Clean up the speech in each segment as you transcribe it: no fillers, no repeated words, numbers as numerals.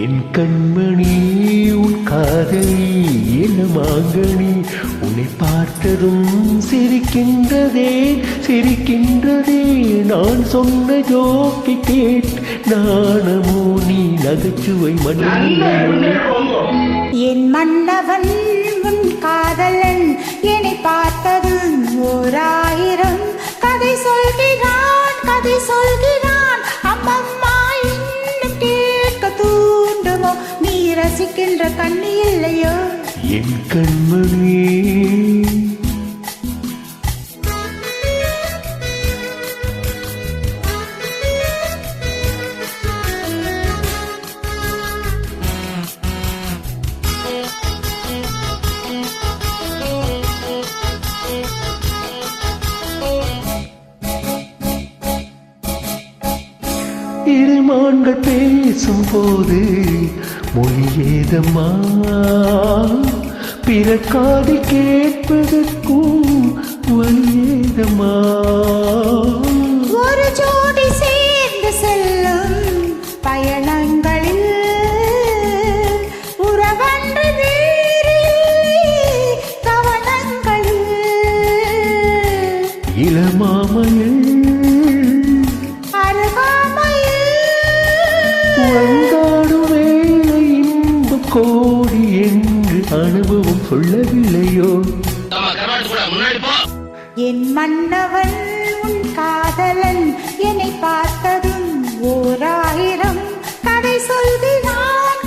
என் கண்மணி உன் காதலி என்ன மாங்கனி உன்னை பார்த்ததும் சிரிக்கின்றதே சிரிக்கின்றதே நான் சொன்ன ஜோக்கி கேட் நாணமோ நீ நகைச்சுவை மன்னன் என் மன்னவன் உன் காதலன் என்னை பார்த்தது ஓராயிரம் கதை சொல்கிறான் கதை சொல்கிறான் அம்மம்மா இன்னும் கேட்க தூண்டுமோ நீ ரசிக்கின்ற கண்ணி இல்லையோ என் கண்மணி இருமான்கள் பேசும் போது மொழி ஏதம்மா பிறக்காது கேட்பதற்கும் வழி ஏதம்மா ஒரு ஜோடி சேர்ந்து செல்லும் பயணங்களில் உறவன்று வேறு கவனங்களில் இளமாமையில் வந்தாடுவே இன்ப கோடி என்று அனுபவம் சொல்லவில்லையோ என் மன்னவன் உன் காதலன் என்னை பார்த்ததும் ஓராயிரம் கதை சொல்கிறான்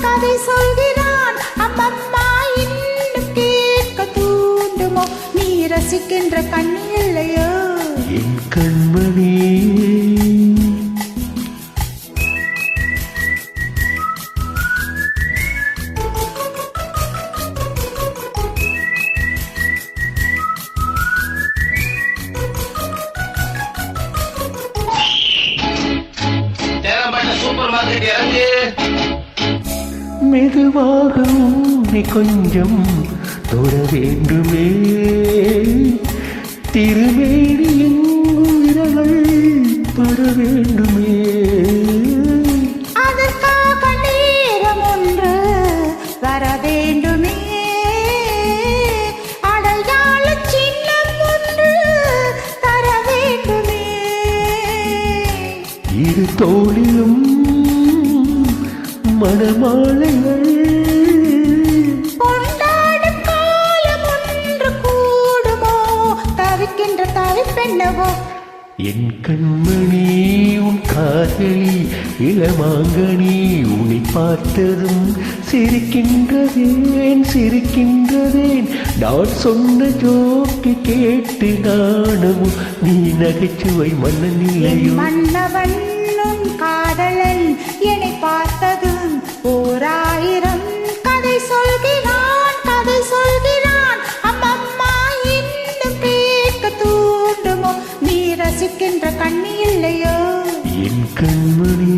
அம்மம்மா இன்னும் கேட்க தூண்டுமோ நீ ரசிக்கின்ற கண்ணி இல்லையோ என் கண்மணி மெதுவாக உன்னை கொஞ்சம் தொட வேண்டுமே திருமேனி எங்கும் விரல்கள் பட வேண்டுமே அதற்காக நேரம் ஒன்று வர வேண்டுமே அடையாள சின்னம் ஒன்று தர வேண்டுமே இரு தோளிலும் மணமாலைகள் கொண்டாடும் காலம் ஒன்று கூடுமோ தவிக்கின்ற தவிப்பென்னவோ என் கண்மணி உன் காதலி இளமாங்கனி உன்னை பார்த்ததும் சிரிக்கின்றதேன் சிரிக்கின்றதேன் நான் சொன்ன ஜோக்கு கேட்டு நாணமும் நீ நகைச்சுவை மன்னன் இல்லையோ மன்னவன் உன் காதலன் என்னை பார்த்ததும் ஓராயிரம் கதை சொல்கிறான் அம்மம்மா இன்னும் கேட்க தூண்டுமோ நீ ரசிக்கின்ற கண்ணி இல்லையோ என் கண்மணி.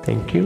Thank you.